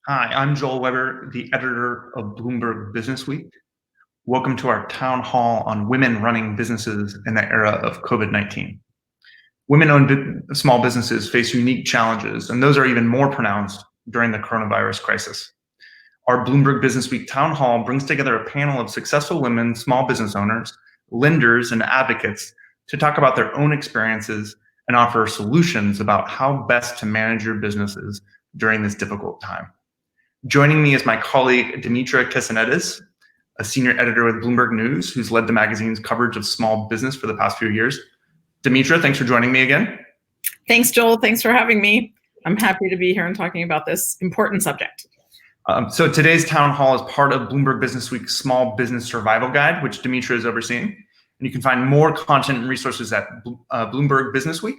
Hi, I'm Joel Weber, the editor of Bloomberg Businessweek. Welcome to our town hall on women running businesses in the era of COVID-19. Women-owned small businesses face unique challenges, and those are even more pronounced during the coronavirus crisis. Our Bloomberg Businessweek Town Hall brings together a panel of successful women small business owners, lenders, and advocates to talk about their own experiences and offer solutions about how best to manage your businesses during this difficult time. Joining me is my colleague, Dimitra Kesanidis, a senior editor with Bloomberg News, who's led the magazine's coverage of small business for the past few years. Dimitra, thanks for joining me again. Thanks, Joel. Thanks for having me. I'm happy to be here and talking about this important subject. So today's town hall is part of Bloomberg Businessweek's Small Business Survival Guide, which Dimitra is overseeing. And you can find more content and resources at Bloomberg Businessweek,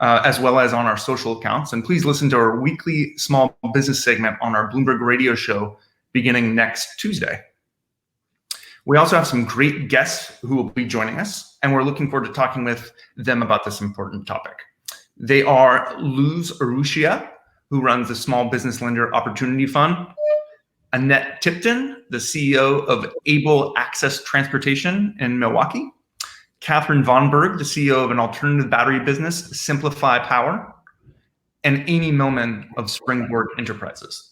as well as on our social accounts. And please listen to our weekly small business segment on our Bloomberg radio show beginning next Tuesday. We also have some great guests who will be joining us, and we're looking forward to talking with them about this important topic. They are Luz Urrutia, who runs the Small Business Lender Opportunity Fund, Annette Tipton, the CEO of Able Access Transportation in Milwaukee, Catherine Von Berg, the CEO of an alternative battery business, Simplify Power, and Amy Millman of Springboard Enterprises.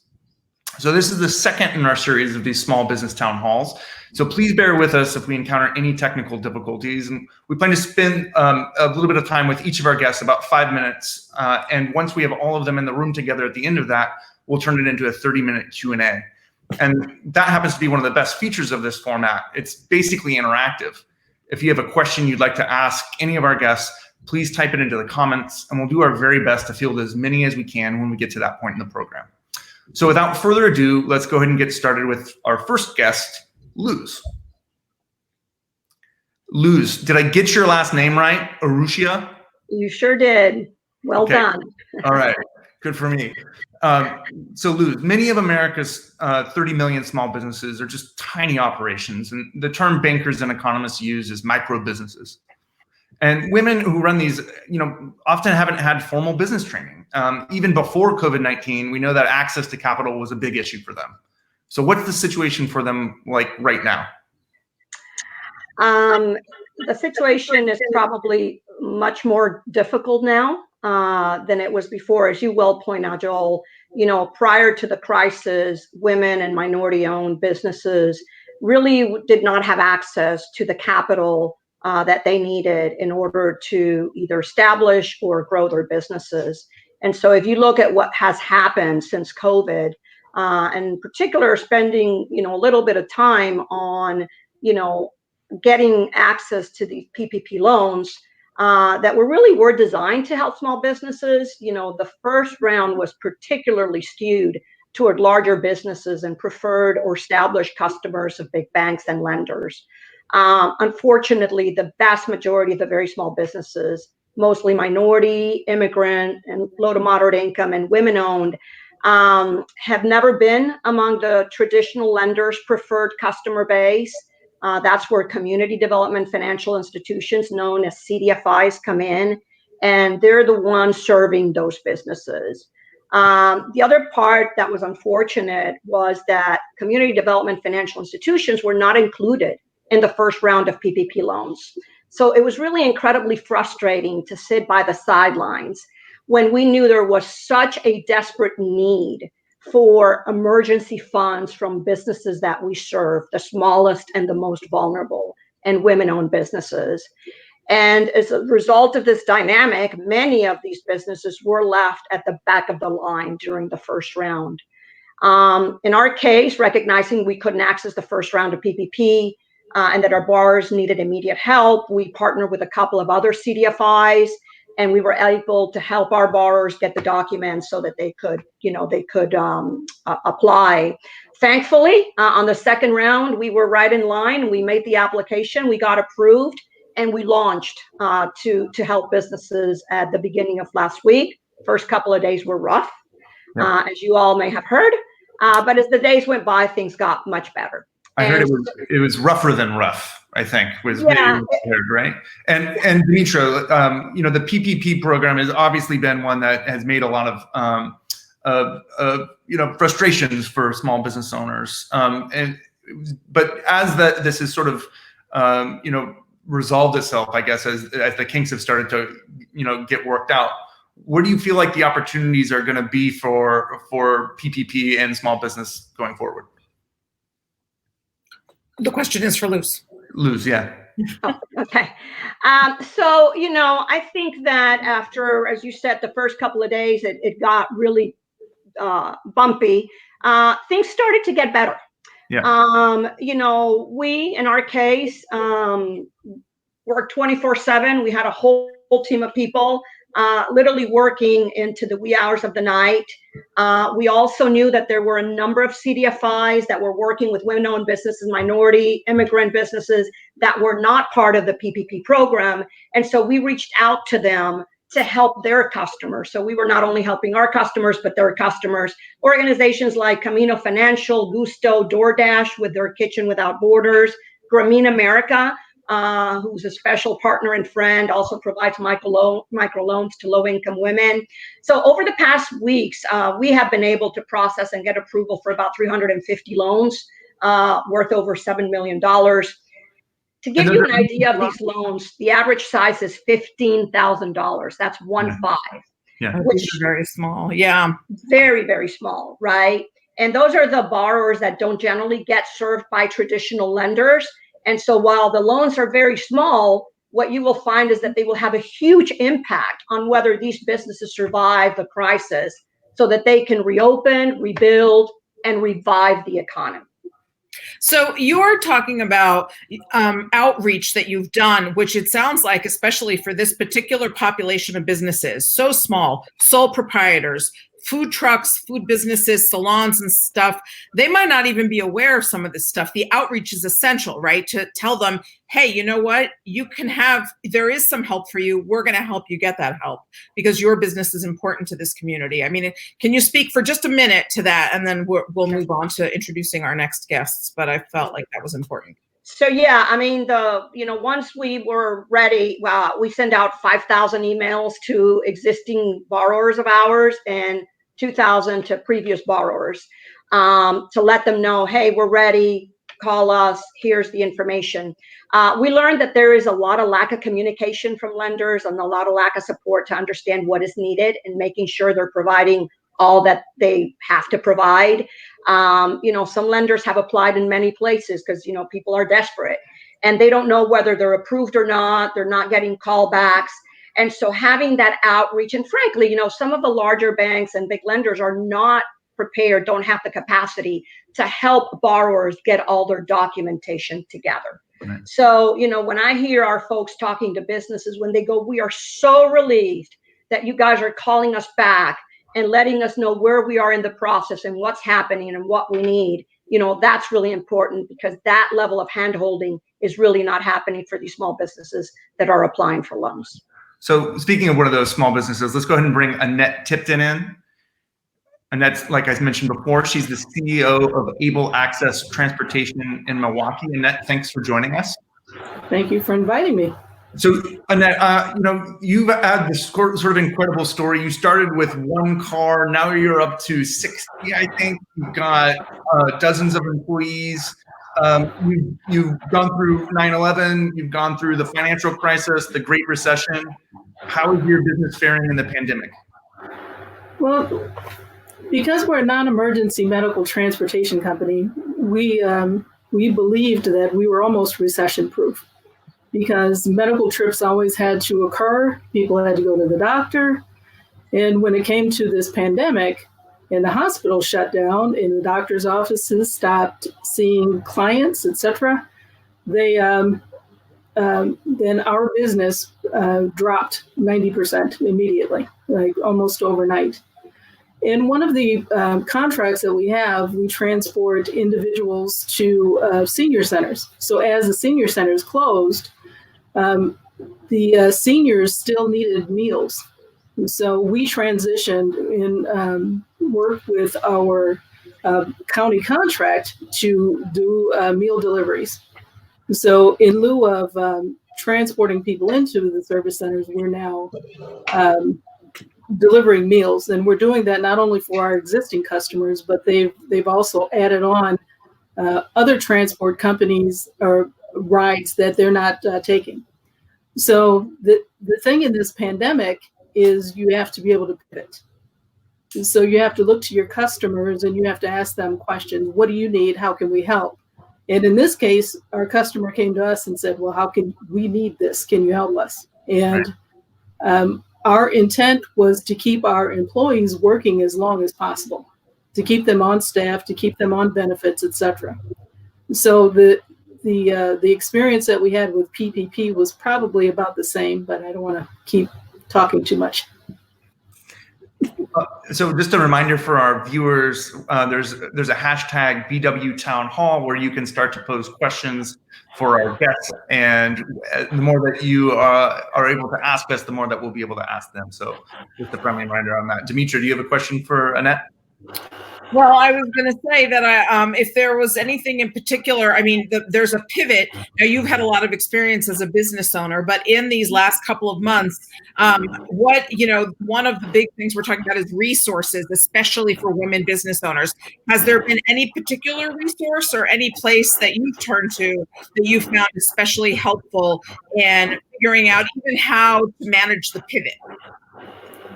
So this is the second in our series of these small business town halls. So please bear with us if we encounter any technical difficulties. And we plan to spend a little bit of time with each of our guests, about 5 minutes. And once we have all of them in the room together at the end of that, we'll turn it into a 30-minute Q&A. And that happens to be one of the best features of this format. It's basically interactive. If you have a question you'd like to ask any of our guests, please type it into the comments, and we'll do our very best to field as many as we can when we get to that point in the program. So without further ado, let's go ahead and get started with our first guest, Luz. Luz, did I get your last name right? Urrutia? You sure did. Well done. All right, good for me. So Luz, many of America's 30 million small businesses are just tiny operations, and the term bankers and economists use is micro businesses. And women who run these, often haven't had formal business training. Even before COVID-19, we know that access to capital was a big issue for them. So what's the situation for them like right now? The situation is probably much more difficult now than it was before. As you well point out, Joel, prior to the crisis, women and minority-owned businesses really did not have access to the capital that they needed in order to either establish or grow their businesses. And so if you look at what has happened since COVID, and in particular spending, a little bit of time on, getting access to these PPP loans that were designed to help small businesses. The first round was particularly skewed toward larger businesses and preferred or established customers of big banks and lenders. Unfortunately, the vast majority of the very small businesses, mostly minority, immigrant, and low to moderate income and women-owned, have never been among the traditional lenders' preferred customer base. That's where community development financial institutions known as CDFIs come in, and they're the ones serving those businesses. The other part that was unfortunate was that community development financial institutions were not included in the first round of PPP loans. So it was really incredibly frustrating to sit by the sidelines when we knew there was such a desperate need for emergency funds from businesses that we serve, the smallest and the most vulnerable, and women-owned businesses. And as a result of this dynamic, many of these businesses were left at the back of the line during the first round. In our case, recognizing we couldn't access the first round of PPP and that our borrowers needed immediate help, we partnered with a couple of other CDFIs, and we were able to help our borrowers get the documents so that they could apply. Thankfully, on the second round, we were right in line. We made the application, we got approved, and we launched to help businesses at the beginning of last week. First couple of days were rough, as you all may have heard. But as the days went by, things got much better. I heard it was rougher than rough, I think, was maybe heard, right? And Dimitra, the PPP program has obviously been one that has made a lot of frustrations for small business owners. But as this is sort of resolved itself, I guess, as the kinks have started to get worked out, what do you feel like the opportunities are going to be for PPP and small business going forward? The question is for Luz. Luz, yeah. Oh, okay. So, I think that after, as you said, the first couple of days, it got really bumpy. Things started to get better. Yeah. We, in our case, worked 24/7. We had a whole team of people literally working into the wee hours of the night. We also knew that there were a number of CDFIs that were working with women-owned businesses, minority, immigrant businesses that were not part of the PPP program. And so we reached out to them to help their customers. So we were not only helping our customers, but their customers. Organizations like Camino Financial, Gusto, DoorDash with their Kitchen Without Borders, Grameen America, who's a special partner and friend, also provides microloans to low-income women. So over the past weeks, we have been able to process and get approval for about 350 loans worth over $7 million. To give you an idea of these loans, the average size is $15,000. That's 1.5. Yeah, which is very small. Yeah, very, very small, right? And those are the borrowers that don't generally get served by traditional lenders. And so while the loans are very small, what you will find is that they will have a huge impact on whether these businesses survive the crisis so that they can reopen, rebuild, and revive the economy. So you're talking about outreach that you've done, which it sounds like, especially for this particular population of businesses, so small, sole proprietors, food trucks, food businesses, salons and stuff, they might not even be aware of some of this stuff. The outreach is essential, right? To tell them, hey, you know what? There is some help for you. We're going to help you get that help because your business is important to this community. I mean, can you speak for just a minute to that? And then we'll move on to introducing our next guests. But I felt like that was important. So, yeah, I mean, once we were ready, we sent out 5,000 emails to existing borrowers of ours and 2,000 to previous borrowers to let them know, hey, we're ready. call us, here's the information. We learned that there is a lot of lack of communication from lenders and a lot of lack of support to understand what is needed and making sure they're providing all that they have to provide. Some lenders have applied in many places because, people are desperate and they don't know whether they're approved or not. They're not getting callbacks. And so having that outreach, and frankly, some of the larger banks and big lenders are not prepared, don't have the capacity to help borrowers get all their documentation together. Right. So, when I hear our folks talking to businesses, when they go, we are so relieved that you guys are calling us back and letting us know where we are in the process and what's happening and what we need, that's really important, because that level of handholding is really not happening for these small businesses that are applying for loans. So speaking of one of those small businesses, let's go ahead and bring Annette Tipton in. Annette's, like I mentioned before, she's the CEO of Able Access Transportation in Milwaukee. Annette, thanks for joining us. Thank you for inviting me. So Annette, you've had this sort of incredible story. You started with one car, now you're up to 60, I think. You've got dozens of employees. You've gone through 9/11, you've gone through the financial crisis, the Great Recession. How is your business faring in the pandemic? Well, because we're a non-emergency medical transportation company, we believed that we were almost recession-proof, because medical trips always had to occur. People had to go to the doctor. And when it came to this pandemic and the hospital shut down and the doctor's offices stopped seeing clients, etc., then our business dropped 90% immediately, like almost overnight. In one of the contracts that we have, we transport individuals to senior centers. So as the senior centers closed, the seniors still needed meals. And so we transitioned and worked with our county contract to do meal deliveries. So in lieu of transporting people into the service centers, we're now delivering meals, and we're doing that not only for our existing customers, but they've also added on other transport companies or rides that they're not taking. So the thing in this pandemic is you have to be able to pivot. And so you have to look to your customers and you have to ask them questions. What do you need? How can we help? And in this case, our customer came to us and said, well, how can we need this? Can you help us? And our intent was to keep our employees working as long as possible, to keep them on staff, to keep them on benefits, etc. So the experience that we had with PPP was probably about the same, but I don't want to keep talking too much. So just a reminder for our viewers, there's a hashtag BW Town Hall where you can start to pose questions for our guests, and the more that you are able to ask us, the more that we'll be able to ask them. So just a friendly reminder on that. Demetra, do you have a question for Annette? Well, I was going to say that if there was anything in particular, there's a pivot. Now, you've had a lot of experience as a business owner, but in these last couple of months, one of the big things we're talking about is resources, especially for women business owners. Has there been any particular resource or any place that you've turned to that you found especially helpful in figuring out even how to manage the pivot?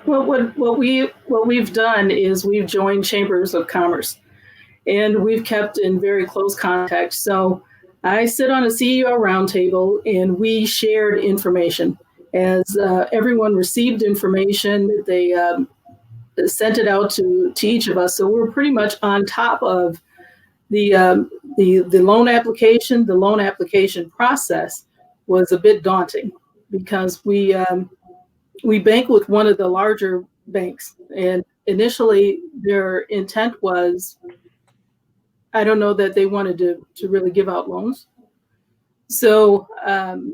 Well, what we've done is we've joined chambers of commerce, and we've kept in very close contact. So I sit on a CEO roundtable, and we shared information. As everyone received information, they sent it out to each of us. So we're pretty much on top of the loan application. The loan application process was a bit daunting because we bank with one of the larger banks, and initially their intent was, I don't know that they wanted to really give out loans. So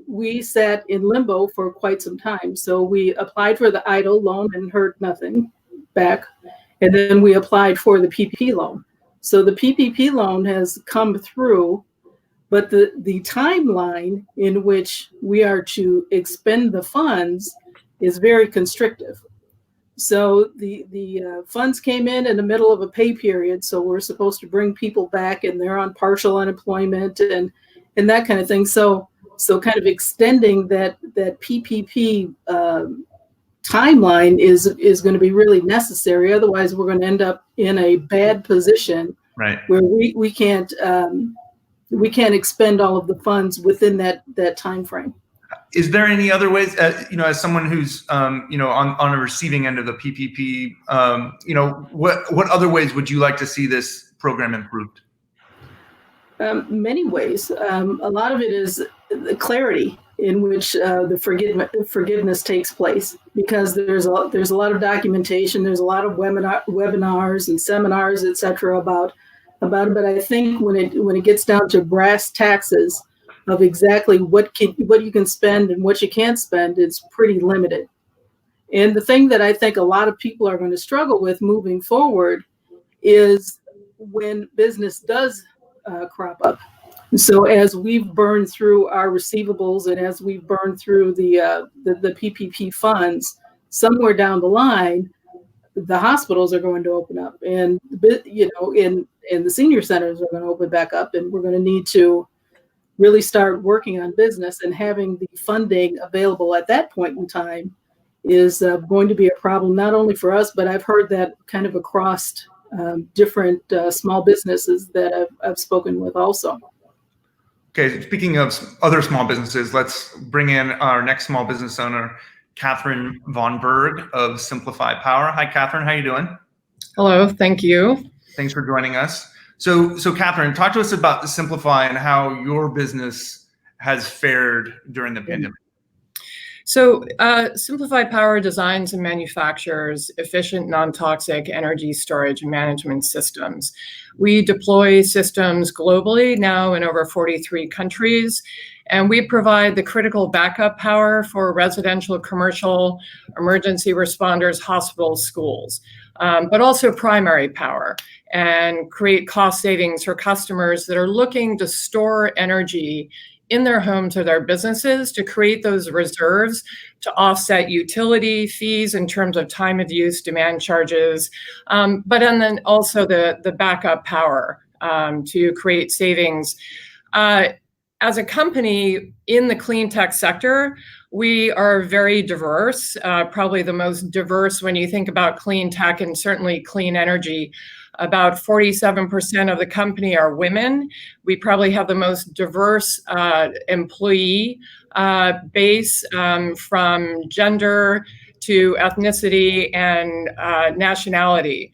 we sat in limbo for quite some time. So we applied for the EIDL loan and heard nothing back. And then we applied for the PPP loan. So the PPP loan has come through, but the timeline in which we are to expend the funds is very constrictive. So the funds came in the middle of a pay period. So we're supposed to bring people back, and they're on partial unemployment and that kind of thing. So kind of extending that PPP timeline is going to be really necessary. Otherwise, we're going to end up in a bad position, right, where we can't expend all of the funds within that time frame. Is there any other ways, as someone who's, on a receiving end of the PPP, what other ways would you like to see this program improved? Many ways. A lot of it is the clarity in which the forgiveness takes place, because there's a lot of documentation, there's a lot of webinars and seminars, et cetera, about it. But I think when it gets down to brass taxes of exactly what you can spend and what you can't spend, it's pretty limited. And the thing that I think a lot of people are going to struggle with moving forward is when business does crop up. So as we've burned through our receivables and as we've burned through the PPP funds, somewhere down the line, the hospitals are going to open up, and and the senior centers are going to open back up, and we're going to need to really start working on business, and having the funding available at that point in time is going to be a problem, not only for us, but I've heard that kind of across different small businesses that I've spoken with also. Okay, speaking of other small businesses, let's bring in our next small business owner, Catherine Von Berg of Simplify Power. Hi, Catherine, how you doing? Hello, thank you. Thanks for joining us. So Catherine, talk to us about Simplify and how your business has fared during the pandemic. So Simplify Power designs and manufactures efficient, non-toxic energy storage and management systems. We deploy systems globally, now in over 43 countries, and we provide the critical backup power for residential, commercial, emergency responders, hospitals, schools, but also primary power, and create cost savings for customers that are looking to store energy in their homes or their businesses to create those reserves to offset utility fees in terms of time of use, demand charges, and then also the backup power to create savings. As a company in the clean tech sector, we are very diverse, probably the most diverse when you think about clean tech and certainly clean energy. About 47% of the company are women. We probably have the most diverse employee base, from gender to ethnicity and nationality.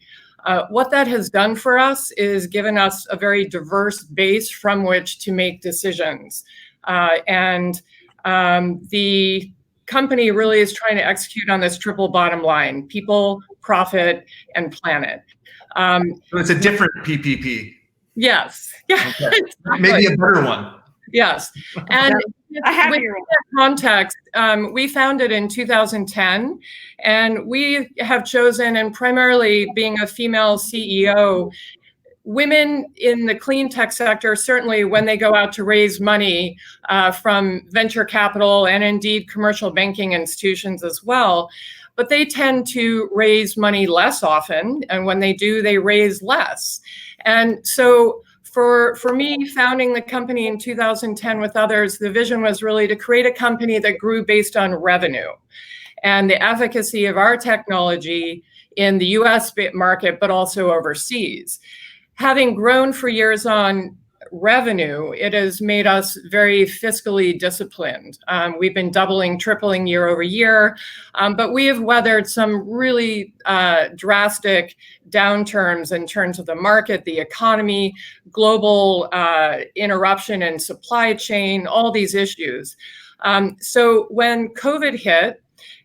What that has done for us is given us a very diverse base from which to make decisions. And the company really is trying to execute on this triple bottom line: people, profit, and planet. So it's a different PPP. Yes. Yeah. Okay. Exactly. Maybe a better one. Yes. And I have with that context, we founded in 2010, and we have chosen, and primarily being a female CEO, women in the clean tech sector, certainly when they go out to raise money from venture capital and indeed commercial banking institutions as well, but they tend to raise money less often. And when they do, they raise less. And so for me, founding the company in 2010 with others, the vision was really to create a company that grew based on revenue and the efficacy of our technology in the US market, but also overseas. Having grown for years on revenue, it has made us very fiscally disciplined. We've been doubling, tripling year over year, but we have weathered some really drastic downturns in terms of the market, the economy, global interruption in supply chain, all these issues. So when COVID hit,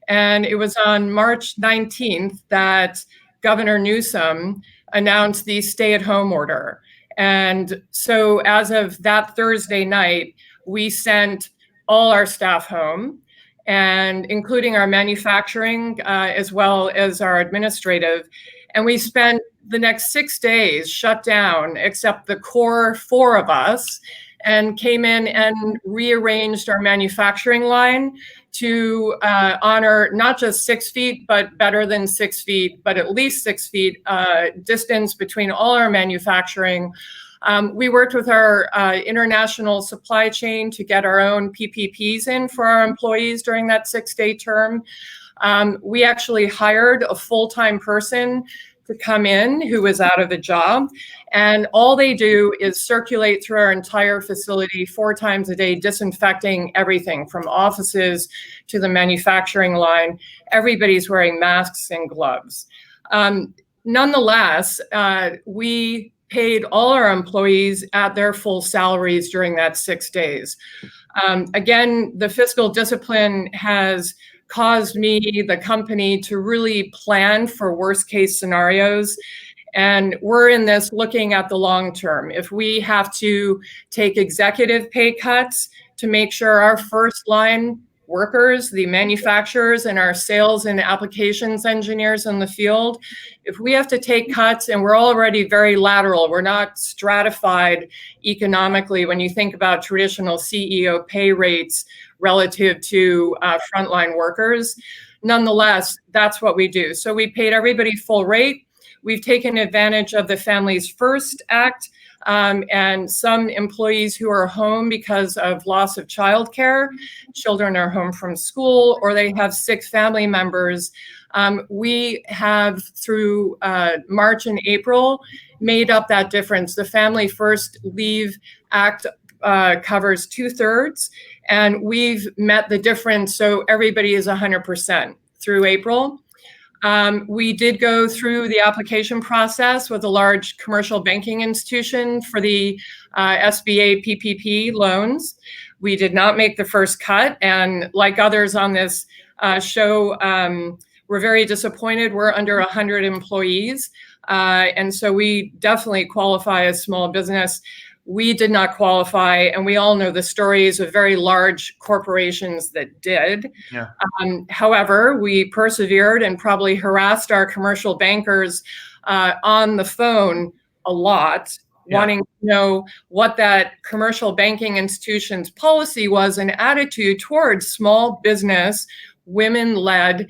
and it was on March 19th that Governor Newsom announced the stay-at-home order. And so as of that Thursday night, we sent all our staff home, and including our manufacturing, as well as our administrative. And we spent the next 6 days shut down, except the core 4 of us, and came in and rearranged our manufacturing line to honor not just 6 feet, but better than 6 feet, but at least 6 feet distance between all our manufacturing. We worked with our international supply chain to get our own PPPs in for our employees during that 6-day term. We actually hired a full-time person to come in who was out of a job, and all they do is circulate through our entire facility 4 times a day, disinfecting everything from offices to the manufacturing line. Everybody's wearing masks and gloves. Nonetheless, we paid all our employees at their full salaries during that 6 days. Again, the fiscal discipline has caused me, the company, to really plan for worst case scenarios. And we're in this looking at the long term. If we have to take executive pay cuts to make sure our first line workers, the manufacturers, and our sales and applications engineers in the field, if we have to take cuts, and we're already very lateral, we're not stratified economically when you think about traditional CEO pay rates relative to frontline workers. Nonetheless, that's what we do. So we paid everybody full rate. We've taken advantage of the Families First Act, and some employees who are home because of loss of childcare, children are home from school, or they have sick family members. We have, through March and April, made up that difference. The Family First Leave Act covers 2/3, and we've met the difference, so everybody is 100% through April. We did go through the application process with a large commercial banking institution for the SBA PPP loans. We did not make the first cut, and like others on this show, we're very disappointed. We're under 100 employees, and so we definitely qualify as small business. We did not qualify, and we all know the stories of very large corporations that did. Yeah. However, we persevered and probably harassed our commercial bankers on the phone a lot, wanting to know what that commercial banking institution's policy was and attitude towards small business, women-led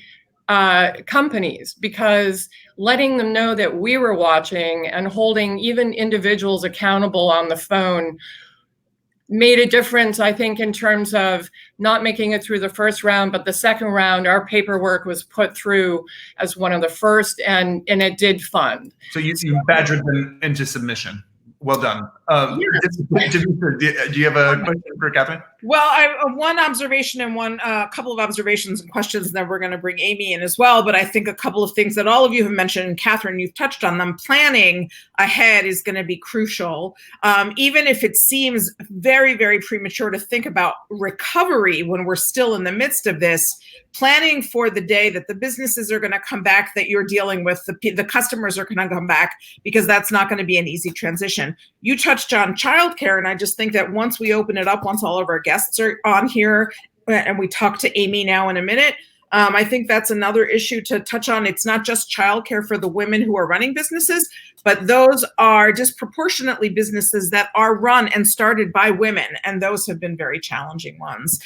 companies, because letting them know that we were watching and holding even individuals accountable on the phone made a difference, I think, in terms of not making it through the first round, but the second round, our paperwork was put through as one of the first, and it did fund. So you badgered them into submission. Well done. Do you have a question for Catherine? Well, I have one observation and a couple of observations and questions, and then we're going to bring Amy in as well. But I think a couple of things that all of you have mentioned, and Catherine, you've touched on them. Planning ahead is going to be crucial. Even if it seems very, very premature to think about recovery when we're still in the midst of this, planning for the day that the businesses are going to come back, that you're dealing with, the customers are going to come back, because that's not going to be an easy transition. You touched on childcare, and I just think that once we open it up, once all of our guests are on here, and we talk to Amy now in a minute, I think that's another issue to touch on. It's not just childcare for the women who are running businesses, but those are disproportionately businesses that are run and started by women, and those have been very challenging ones.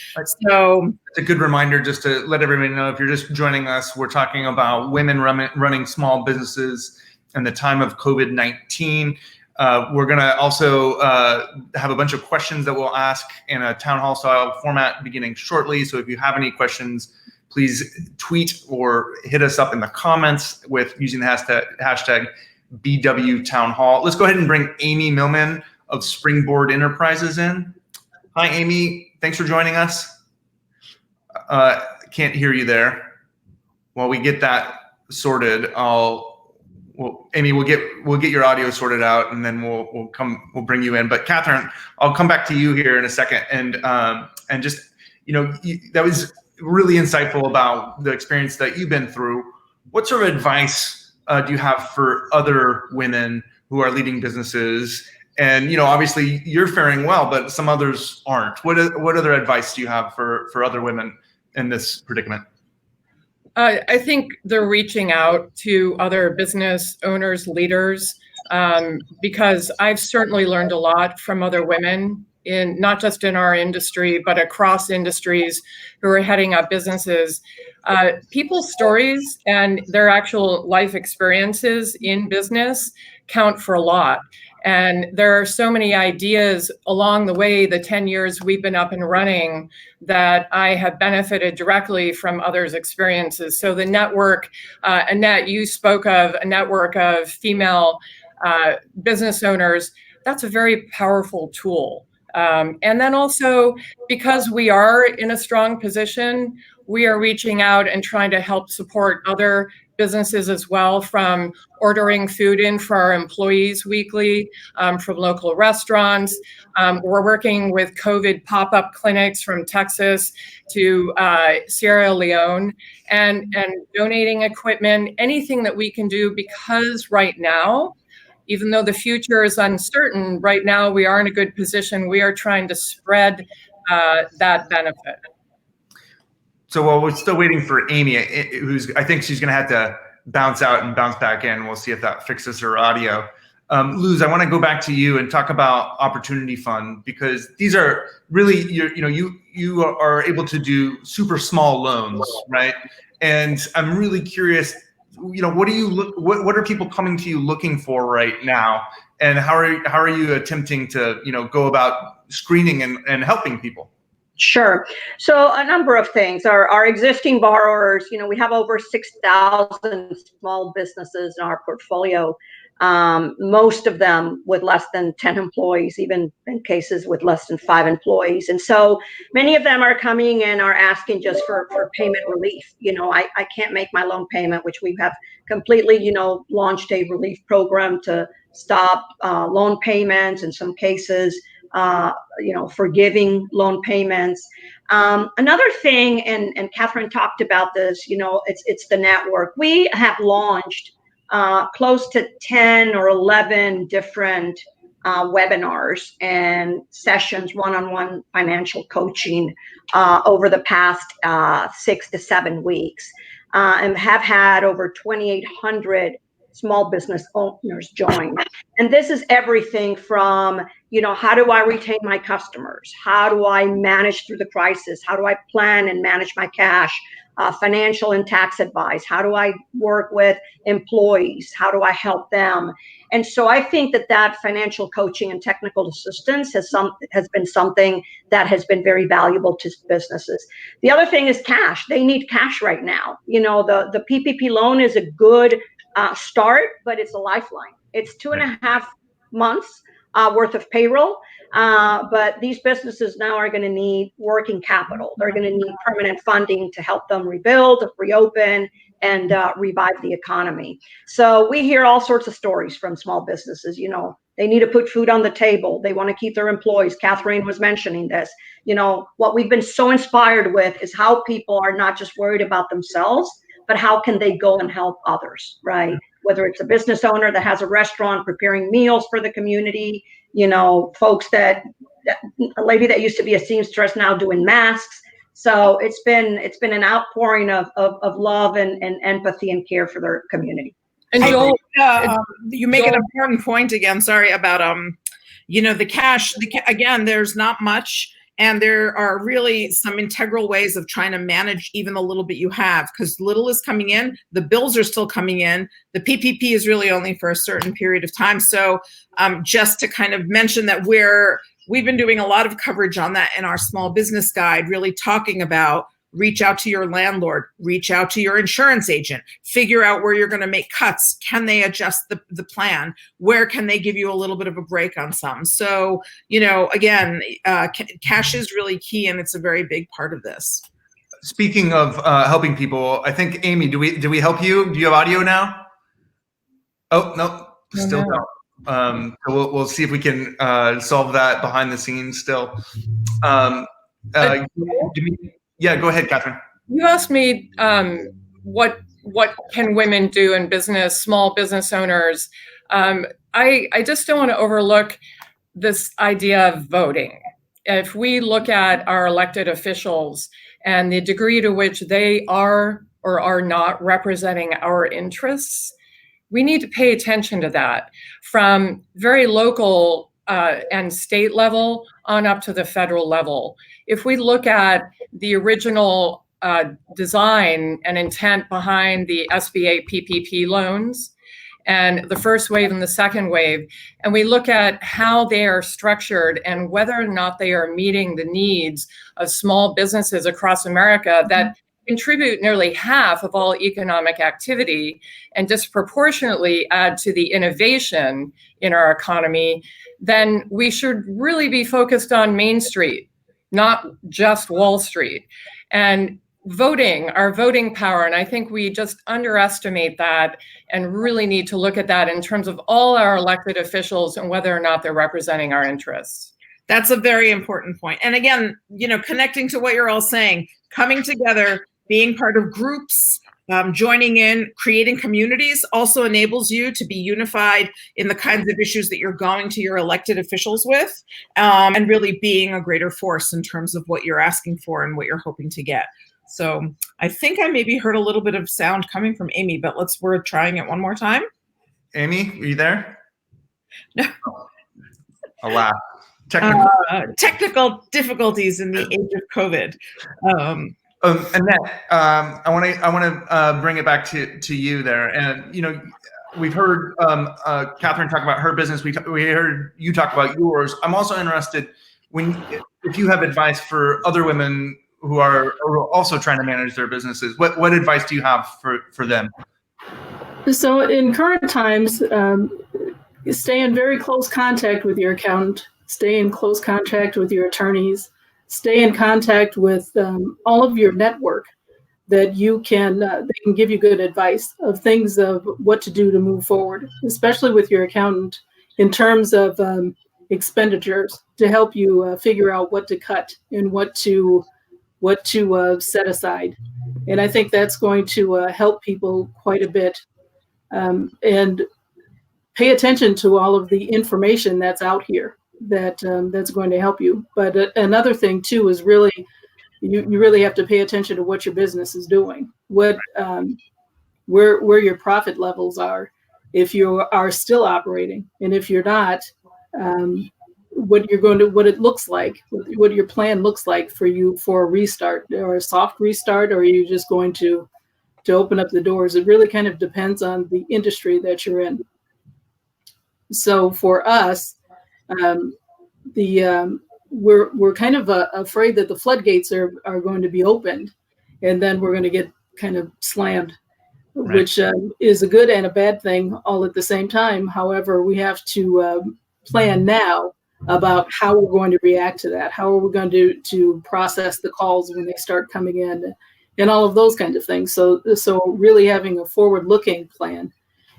So it's a good reminder just to let everybody know, if you're just joining us, we're talking about women running small businesses in the time of COVID-19. We're going to also have a bunch of questions that we'll ask in a town hall style format beginning shortly. So if you have any questions, please tweet or hit us up in the comments with using the hashtag BW Town Hall. Let's go ahead and bring Amy Millman of Springboard Enterprises in. Hi, Amy. Thanks for joining us. Can't hear you there. While we get that sorted, Amy, we'll get your audio sorted out, and then we'll bring you in. But Catherine, I'll come back to you here in a second, and just, that was really insightful about the experience that you've been through. What sort of advice do you have for other women who are leading businesses? And obviously you're faring well, but some others aren't. What other advice do you have for other women in this predicament? I think they're reaching out to other business owners, leaders, because I've certainly learned a lot from other women in not just in our industry, but across industries who are heading up businesses. People's stories and their actual life experiences in business count for a lot. And there are so many ideas along the way, the 10 years we've been up and running, that I have benefited directly from others' experiences. So the network, Annette, you spoke of a network of female business owners. That's a very powerful tool. And then also, because we are in a strong position, we are reaching out and trying to help support other businesses as well, from ordering food in for our employees weekly, from local restaurants. We're working with COVID pop-up clinics from Texas to Sierra Leone, and donating equipment, anything that we can do, because right now, even though the future is uncertain, right now we are in a good position. We are trying to spread that benefit. So while we're still waiting for Amy, I think she's going to have to bounce out and bounce back in. We'll see if that fixes her audio. Luz, I want to go back to you and talk about Opportunity Fund, because these are really, you are able to do super small loans, right? And I'm really curious, what are people coming to you looking for right now, and how are you attempting to go about screening and helping people? Sure. So a number of things. Our existing borrowers, we have over 6,000 small businesses in our portfolio, most of them with less than 10 employees, even in cases with less than 5 employees. And so many of them are coming and are asking just for payment relief. I can't make my loan payment, which we have completely, launched a relief program to stop loan payments, in some cases, forgiving loan payments. Another thing, and Catherine talked about this, it's the network. We have launched close to 10 or 11 different webinars and sessions, one-on-one financial coaching over the past 6 to 7 weeks, and have had over 2,800 small business owners join. And this is everything from, how do I retain my customers? How do I manage through the crisis? How do I plan and manage my cash? Financial and tax advice. How do I work with employees? How do I help them? And so I think that financial coaching and technical assistance has been something that has been very valuable to businesses. The other thing is cash. They need cash right now. The PPP loan is a good start, but it's a lifeline. It's 2.5 months worth of payroll. But these businesses now are going to need working capital. They're going to need permanent funding to help them rebuild, reopen, and revive the economy. So we hear all sorts of stories from small businesses. They need to put food on the table. They want to keep their employees. Catherine was mentioning this. What we've been so inspired with is how people are not just worried about themselves, but how can they go and help others, right? Whether it's a business owner that has a restaurant preparing meals for the community, folks a lady that used to be a seamstress now doing masks. So it's been an outpouring of love and empathy and care for their community. And Joel, you make an important point again. Sorry about the cash. Again, there's not much. And there are really some integral ways of trying to manage even the little bit you have, because little is coming in, the bills are still coming in. The PPP is really only for a certain period of time. So just to kind of mention that we've been doing a lot of coverage on that in our small business guide, really talking about reach out to your landlord, reach out to your insurance agent, figure out where you're going to make cuts. Can they adjust the plan? Where can they give you a little bit of a break on some? So, again, cash is really key, and it's a very big part of this. Speaking of helping people, I think, Amy, do we help you? Do you have audio now? Oh, no, still no. So we'll see if we can solve that behind the scenes still. Yeah, go ahead, Catherine. You asked me what can women do in business, small business owners. I just don't want to overlook this idea of voting. If we look at our elected officials and the degree to which they are or are not representing our interests, we need to pay attention to that, from very local and state level on up to the federal level. If we look at the original design and intent behind the SBA PPP loans and the first wave and the second wave, and we look at how they are structured and whether or not they are meeting the needs of small businesses across America that contribute nearly half of all economic activity and disproportionately add to the innovation in our economy, then we should really be focused on Main Street, not just Wall Street. And voting, our voting power, and I think we just underestimate that and really need to look at that in terms of all our elected officials and whether or not they're representing our interests. That's a very important point. And again, connecting to what you're all saying, coming together, being part of groups, joining in, creating communities also enables you to be unified in the kinds of issues that you're going to your elected officials with, and really being a greater force in terms of what you're asking for and what you're hoping to get. So I think I maybe heard a little bit of sound coming from Amy, but we're trying it one more time. Amy, are you there? No. Alas. Technical difficulties in the age of COVID. Annette, I want to bring it back to you there, and we've heard Catherine talk about her business. We heard you talk about yours. I'm also interested if you have advice for other women who are also trying to manage their businesses. What advice do you have for them? So in current times, stay in very close contact with your accountant. Stay in close contact with your attorneys. Stay in contact with all of your network that they can give you good advice of things of what to do to move forward, especially with your accountant in terms of expenditures to help you figure out what to cut and what to set aside. And I think that's going to help people quite a bit. And pay attention to all of the information that's out here that's going to help you. But another thing too is really, you really have to pay attention to what your business is doing, where your profit levels are, if you are still operating, and if you're not, what it looks like, what your plan looks like for you for a restart or a soft restart, or are you just going to open up the doors? It really kind of depends on the industry that you're in. So for us, we're kind of afraid that the floodgates are going to be opened, and then we're going to get kind of slammed, right, which is a good and a bad thing all at the same time. However, we have to plan now about how we're going to react to that. How are we going to process the calls when they start coming in, and all of those kinds of things. So really having a forward-looking plan,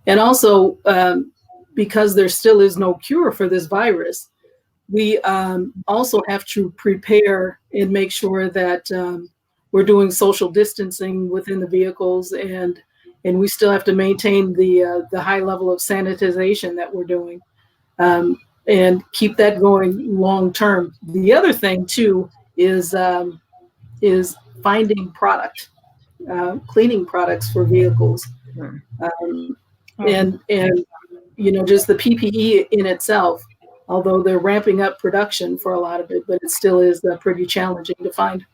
and also because there still is no cure for this virus, we also have to prepare and make sure that we're doing social distancing within the vehicles, and we still have to maintain the high level of sanitization that we're doing, and keep that going long term. The other thing too is finding cleaning products for vehicles, and just the PPE in itself, although they're ramping up production for a lot of it, but it still is pretty challenging to find.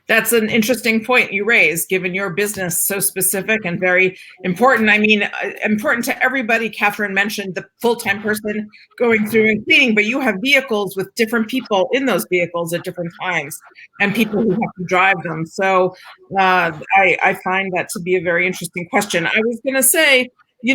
That's an interesting point you raised, given your business so specific and very important. I mean, important to everybody. Catherine mentioned the full-time person going through and cleaning, but you have vehicles with different people in those vehicles at different times, and people who have to drive them. So I find that to be a very interesting question. I was going to say, a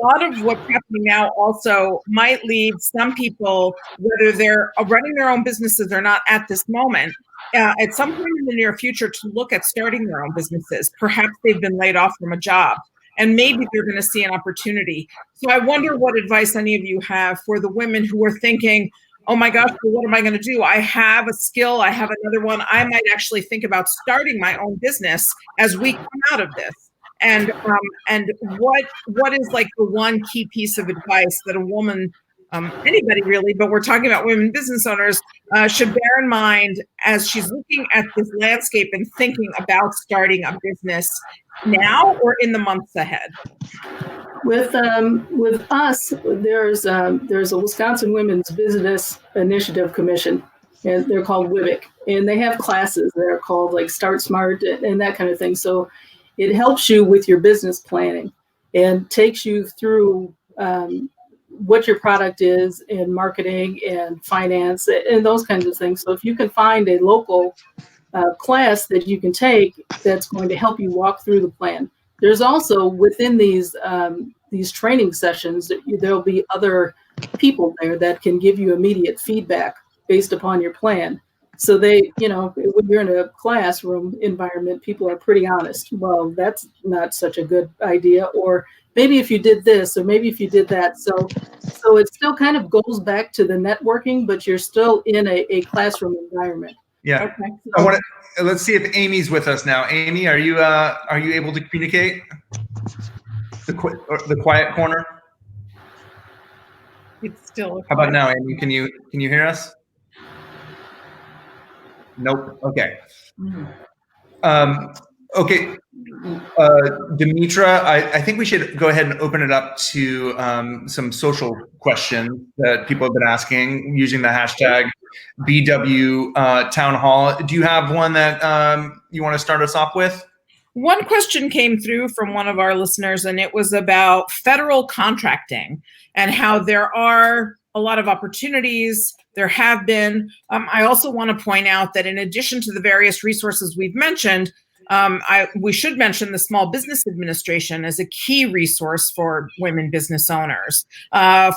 lot of what's happening now also might lead some people, whether they're running their own businesses or not at this moment, at some point in the near future, to look at starting their own businesses. Perhaps they've been laid off from a job, and maybe they're going to see an opportunity. So I wonder what advice any of you have for the women who are thinking, oh my gosh, well, what am I going to do? I have a skill. I have another one. I might actually think about starting my own business as we come out of this. And what is like the one key piece of advice that a woman, anybody really, but we're talking about women business owners, should bear in mind as she's looking at this landscape and thinking about starting a business now or in the months ahead? With us, there's a Wisconsin Women's Business Initiative Commission, and they're called WIBIC, and they have classes that are called like Start Smart and that kind of thing. So it helps you with your business planning and takes you through what your product is and marketing and finance and those kinds of things. So if you can find a local class that you can take that's going to help you walk through the plan. There's also within these training sessions, there'll be other people there that can give you immediate feedback based upon your plan. So they, when you're in a classroom environment, people are pretty honest. Well, that's not such a good idea, or maybe if you did this, or maybe if you did that. So it still kind of goes back to the networking, but you're still in a classroom environment. Yeah. Okay. Let's see if Amy's with us now. Amy, are you able to communicate? The quiet corner. It's still. How about now, Amy? Can you hear us? Nope. Okay. Okay. Demetra, I think we should go ahead and open it up to some social questions that people have been asking using the hashtag BW Town Hall. Do you have one that you want to start us off with? One question came through from one of our listeners, and it was about federal contracting and how there are a lot of opportunities. There have been. I also want to point out that in addition to the various resources we've mentioned, we should mention the Small Business Administration as a key resource for women business owners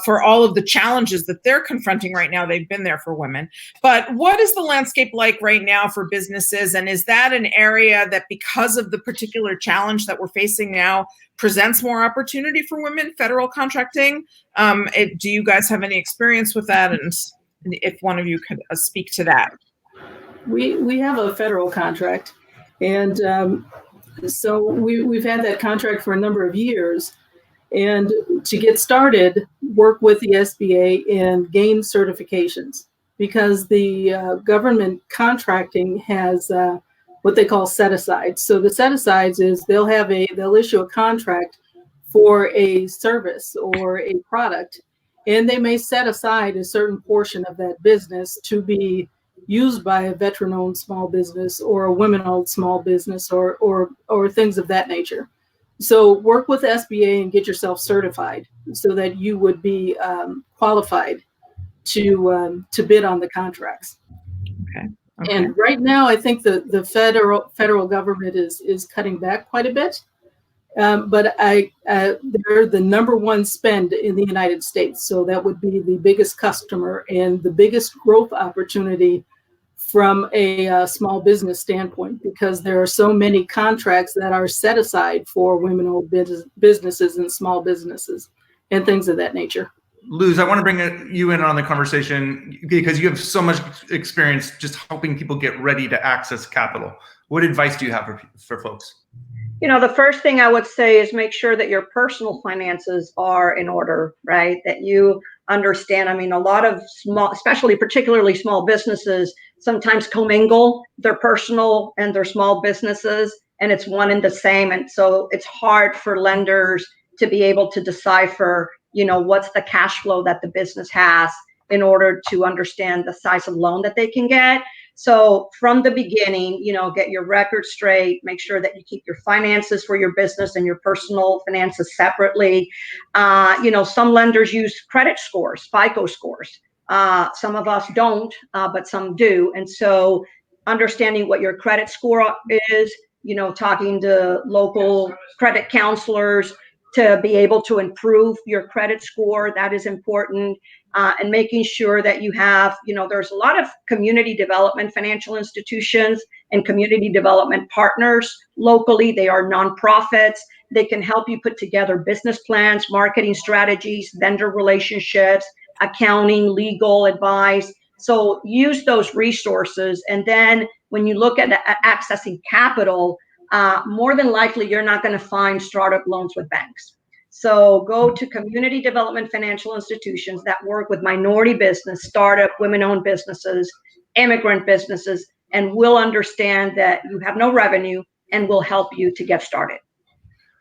for all of the challenges that they're confronting right now. They've been there for women. But what is the landscape like right now for businesses? And is that an area that, because of the particular challenge that we're facing now, presents more opportunity for women, federal contracting? Do you guys have any experience with that? And if one of you could speak to that. We have a federal contract. And so we've had that contract for a number of years. And to get started, work with the SBA and gain certifications, because the government contracting has what they call set-asides. So the set-asides is they'll issue a contract for a service or a product, and they may set aside a certain portion of that business to be used by a veteran-owned small business or a women-owned small business or things of that nature. So work with SBA and get yourself certified so that you would be qualified to bid on the contracts. Okay. And right now, I think the federal government is cutting back quite a bit, but they're the number one spend in the United States. So that would be the biggest customer and the biggest growth opportunity from a small business standpoint, because there are so many contracts that are set aside for women-owned businesses and small businesses and things of that nature. Luz, I want to bring you in on the conversation because you have so much experience just helping people get ready to access capital. What advice do you have for folks? The first thing I would say is make sure that your personal finances are in order, right? That you understand. I mean, a lot of particularly small businesses, sometimes commingle their personal and their small businesses, and it's one and the same. And so it's hard for lenders to be able to decipher, what's the cash flow that the business has in order to understand the size of loan that they can get. So from the beginning, get your record straight, make sure that you keep your finances for your business and your personal finances separately. Some lenders use credit scores, FICO scores. Some of us don't, but some do. And so understanding what your credit score is, talking to local credit counselors to be able to improve your credit score, that is important. And making sure that you have, there's a lot of community development financial institutions and community development partners locally. They are nonprofits. They can help you put together business plans, marketing strategies, vendor relationships, accounting, legal advice. So use those resources. And then when you look at accessing capital, more than likely, you're not going to find startup loans with banks. So go to community development financial institutions that work with minority business, startup, women-owned businesses, immigrant businesses, and will understand that you have no revenue and will help you to get started.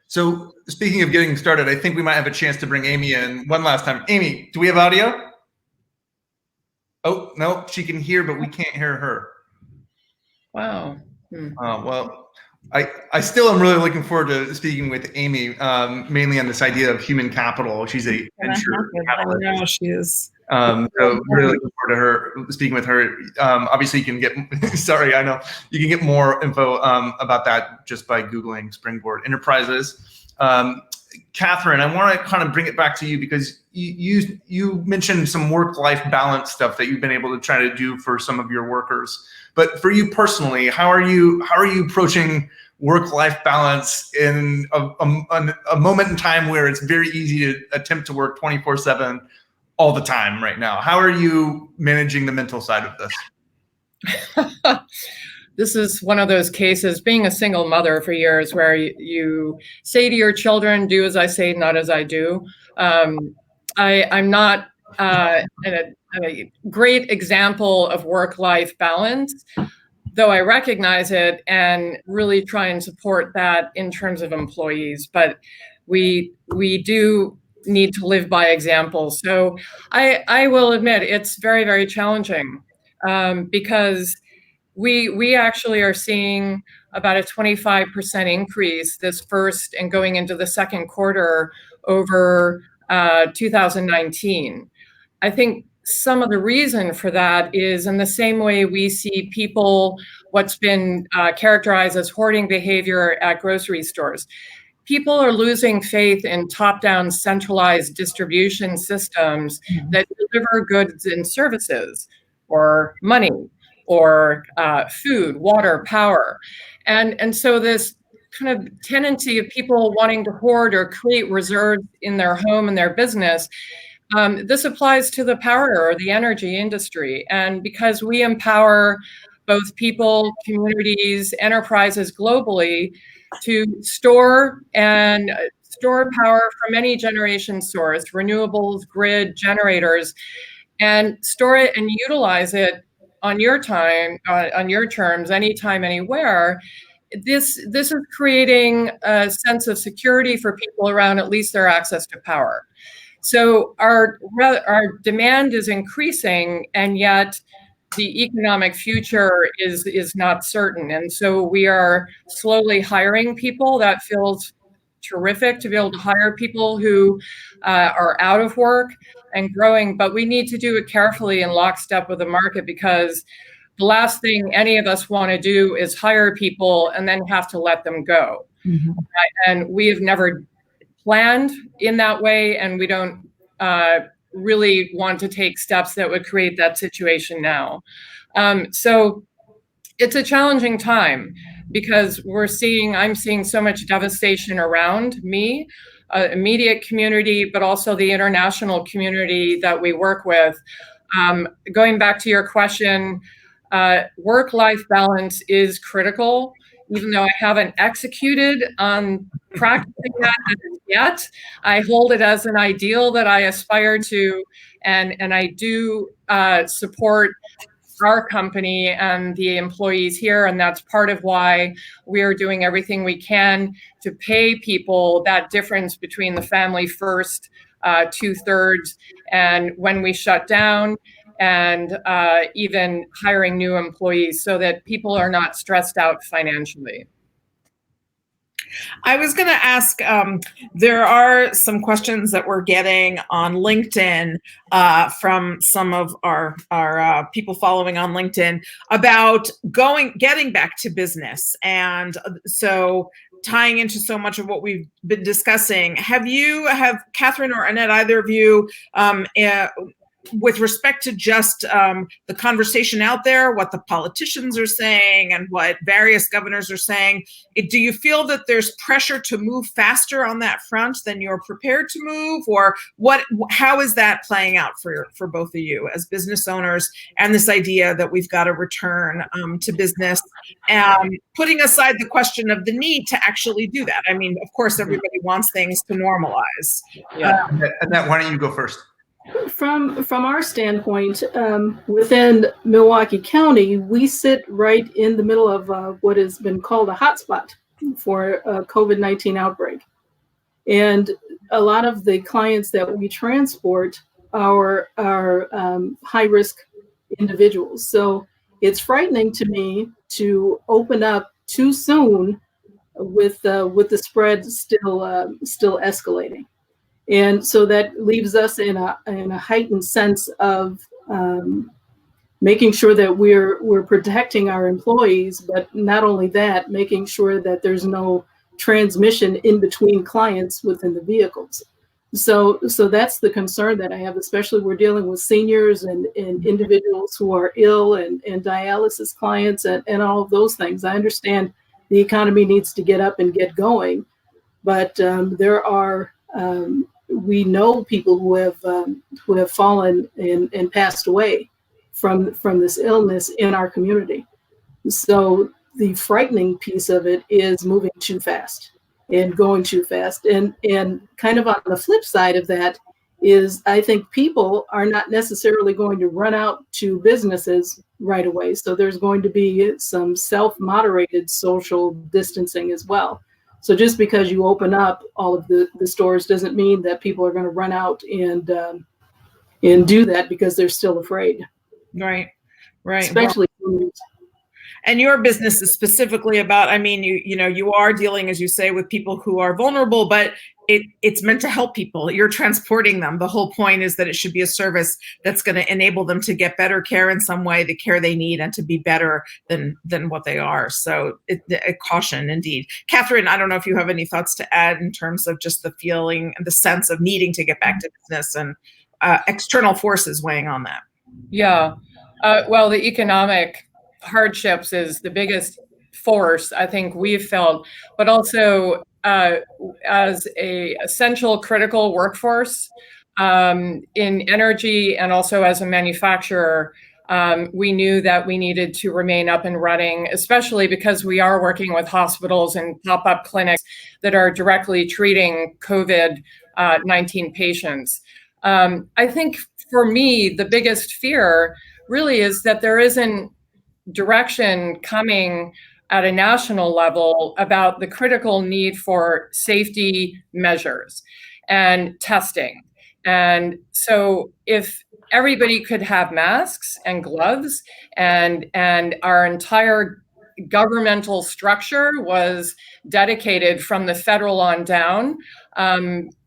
So speaking of getting started, I think we might have a chance to bring Amy in one last time. Amy, do we have audio? Oh, no, she can hear, but we can't hear her. Wow. Well, I still am really looking forward to speaking with Amy, mainly on this idea of human capital. She's a venture capitalist. I know she is. So really looking forward to her speaking with her. Obviously, you can get sorry, I know you can get more info about that just by Googling Springboard Enterprises. Catherine, I want to kind of bring it back to you because you mentioned some work-life balance stuff that you've been able to try to do for some of your workers. But for you personally, how are you approaching work-life balance in a moment in time where it's very easy to attempt to work 24/7 all the time right now? How are you managing the mental side of this? This is one of those cases, being a single mother for years, where you say to your children, do as I say, not as I do. I'm not a great example of work-life balance, though I recognize it and really try and support that in terms of employees. But we do need to live by example. So I will admit it's very, very challenging because we actually are seeing about a 25% increase this first and going into the second quarter over 2019. I think some of the reason for that is in the same way we see people, what's been characterized as hoarding behavior at grocery stores. People are losing faith in top-down centralized distribution systems that deliver goods and services or money or food, water, power. And so this kind of tendency of people wanting to hoard or create reserves in their home and their business, this applies to the power or the energy industry. And because we empower both people, communities, enterprises globally to store power from any generation source, renewables, grid, generators, and store it and utilize it on your time, on your terms, anytime, anywhere. This is creating a sense of security for people around at least their access to power. So our demand is increasing, and yet the economic future is not certain. And so we are slowly hiring people. That feels terrific to be able to hire people who are out of work and growing, but we need to do it carefully in lockstep with the market, because the last thing any of us want to do is hire people and then have to let them go. Mm-hmm. And we have never planned in that way, and we don't really want to take steps that would create that situation now. So it's a challenging time because I'm seeing so much devastation around me, immediate community, but also the international community that we work with. Going back to your question, work-life balance is critical. Even though I haven't executed on practicing that yet, I hold it as an ideal that I aspire to, and I do support our company and the employees here, and that's part of why we are doing everything we can to pay people that difference between the family first 2/3 and when we shut down, and even hiring new employees so that people are not stressed out financially. I was going to ask, there are some questions that we're getting on LinkedIn from some of our people following on LinkedIn about getting back to business. And so tying into so much of what we've been discussing, have Catherine or Annette, either of you, with respect to just the conversation out there, what the politicians are saying and what various governors are saying, do you feel that there's pressure to move faster on that front than you're prepared to move? Or how is that playing out for both of you as business owners, and this idea that we've got to return to business, putting aside the question of the need to actually do that? I mean, of course, everybody wants things to normalize. Yeah. Annette, why don't you go first? From our standpoint, within Milwaukee County, we sit right in the middle of what has been called a hotspot for a COVID-19 outbreak. And a lot of the clients that we transport are high-risk individuals. So it's frightening to me to open up too soon with the spread still escalating. And so that leaves us in a heightened sense of making sure that we're protecting our employees, but not only that, making sure that there's no transmission in between clients within the vehicles. So that's the concern that I have, especially we're dealing with seniors and individuals who are ill and dialysis clients and all of those things. I understand the economy needs to get up and get going, but there are we know people who have fallen and passed away from this illness in our community. So the frightening piece of it is moving too fast and going too fast. And kind of on the flip side of that is I think people are not necessarily going to run out to businesses right away. So there's going to be some self-moderated social distancing as well. So just because you open up all of the stores doesn't mean that people are going to run out and do that because they're still afraid. Right. Especially. And your business is specifically about, I mean, you are dealing, as you say, with people who are vulnerable, but it's meant to help people. You're transporting them. The whole point is that it should be a service that's going to enable them to get better care in some way, the care they need, and to be better than what they are. So a caution indeed. Catherine, I don't know if you have any thoughts to add in terms of just the feeling and the sense of needing to get back to business and external forces weighing on that. Yeah. Well, the economic hardships is the biggest force I think we've felt, but also as a essential critical workforce in energy and also as a manufacturer, we knew that we needed to remain up and running, especially because we are working with hospitals and pop-up clinics that are directly treating COVID-19 patients. I think for me, the biggest fear really is that there isn't direction coming at a national level about the critical need for safety measures and testing. And so if everybody could have masks and gloves and our entire governmental structure was dedicated from the federal on down,